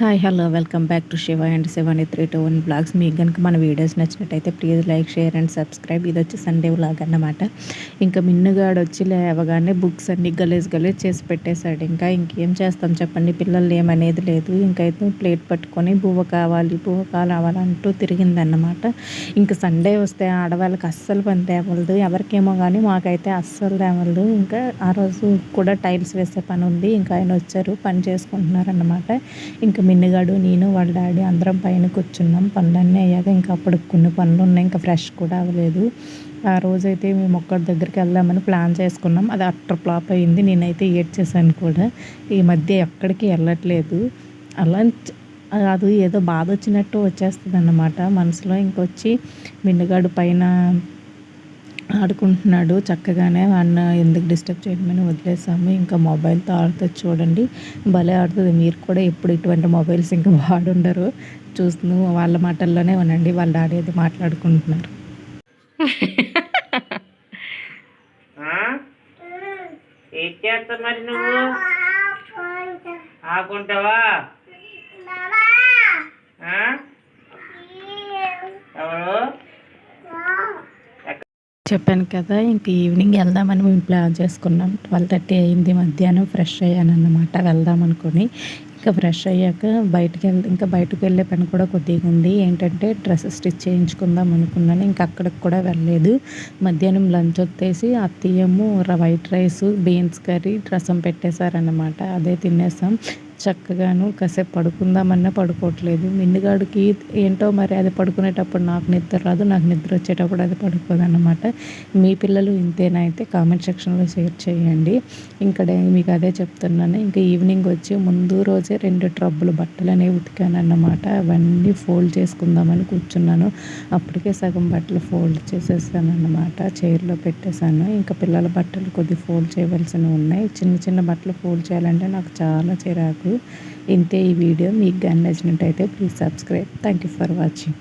Hi hello welcome back to Shiva and 7321 blogs. మీకు కనుక మన వీడియోస్ నచ్చినట్టయితే please like share and subscribe. ఇది వచ్చి సండే వ్లాగ్ అన్నమాట. ఇంకా మిన్నుగాడు వచ్చి లేవగానే బుక్స్ అన్ని గలేజ్ చేసి పెట్టేశాడు. ఇంకా ఇంకేం చేస్తాం చెప్పండి, పిల్లలు ఏమనేది లేదు. ఇంకైతే ప్లేట్ పట్టుకొని పువ్వు కావాలి అంటూ తిరిగిందన్నమాట. ఇంకా సండే వస్తే ఆడవాళ్ళకి అస్సలు పని తేవలదు, ఎవరికేమో కానీ మాకైతే అస్సలు తేవలదు. ఇంకా ఆ రోజు కూడా టైల్స్ వేసే పని ఉంది. ఇంకా ఆయన వచ్చారు, పని చేసుకుంటున్నారన్నమాట. ఇంకా మిన్నుగాడు, నేను, వాళ్ళ డాడీ అందరం పైన కూర్చున్నాం. పనులన్నీ అయ్యాక ఇంకా అప్పుడు కొన్ని పనులు ఉన్నాయి, ఇంకా ఫ్రెష్ కూడా అవ్వలేదు. ఆ రోజైతే మేము ఒక్కడి దగ్గరికి వెళ్దామని ప్లాన్ చేసుకున్నాం. అది అట్టర్ ఫ్లాప్ అయింది. నేనైతే ఏడ్చేసాను కూడా. ఈ మధ్య ఎక్కడికి వెళ్ళట్లేదు. అలా అది ఏదో బాధ వచ్చినట్టు వచ్చేస్తుంది అన్నమాట మనసులో. ఇంకొచ్చి మిన్నుగాడు పైన ఆడుకుంటున్నాడు చక్కగానే. వాడిని ఎందుకు డిస్టర్బ్ చేయడమని వదిలేసాము. ఇంకా మొబైల్తో ఆడుతుంది చూడండి, భలే ఆడుతుంది. మీరు కూడా ఎప్పుడు ఇటువంటి మొబైల్స్ ఇంకా వాడుండరు. చూస్తూ వాళ్ళ మాటల్లోనే ఉనండి, వాళ్ళ డాడీ అది మాట్లాడుకుంటున్నారు. ఏం చేస్తావు మరి నువ్వు? ఆకుంటావా? ఎవరు? చెప్పాను కదా, ఇంక ఈవినింగ్ వెళ్దామని మేము ప్లాన్ చేసుకున్నాం. 12:30 అయింది మధ్యాహ్నం. ఫ్రెష్ అయ్యాను అన్నమాట వెళ్దాం అనుకుని. ఇంకా ఫ్రెష్ అయ్యాక ఇంకా బయటకు వెళ్ళే పని కూడా కొద్దిగా ఉంది. ఏంటంటే డ్రెస్ స్టిచ్ చేయించుకుందాం అనుకున్నాను. ఇంకా అక్కడికి కూడా వెళ్ళలేదు. మధ్యాహ్నం లంచ్ వచ్చేసి అత్తయ్యము వైట్ రైస్, బీన్స్ కర్రీ, రసం పెట్టేశారన్నమాట. అదే తినేసాం చక్కగాను. కాసేపు పడుకుందామన్నా పడుకోవట్లేదు. మిన్నుగాడికి ఏంటో మరి, అది పడుకునేటప్పుడు నాకు నిద్ర రాదు, నాకు నిద్ర వచ్చేటప్పుడు అది పడుకోదన్నమాట. మీ పిల్లలు ఇంతేనా అయితే కామెంట్ సెక్షన్లో షేర్ చేయండి. ఇక్కడ మీకు అదే చెప్తున్నాను. ఇంకా ఈవినింగ్ వచ్చి ముందు రోజే 2 ట్రబ్బులు బట్టలు అనేవి ఉతికాను అన్నమాట. అవన్నీ ఫోల్డ్ చేసుకుందామని కూర్చున్నాను. అప్పటికే సగం బట్టలు ఫోల్డ్ చేసేసాను అన్నమాట, చైర్లో పెట్టేశాను. ఇంకా పిల్లల బట్టలు కొద్ది ఫోల్డ్ చేయవలసినవి ఉన్నాయి. చిన్న చిన్న బట్టలు ఫోల్డ్ చేయాలంటే నాకు చాలా చిరాకు. ఇంతే ఈ వీడియో. మీకు కానీ నచ్చినట్టయితే please subscribe. Thank you for watching.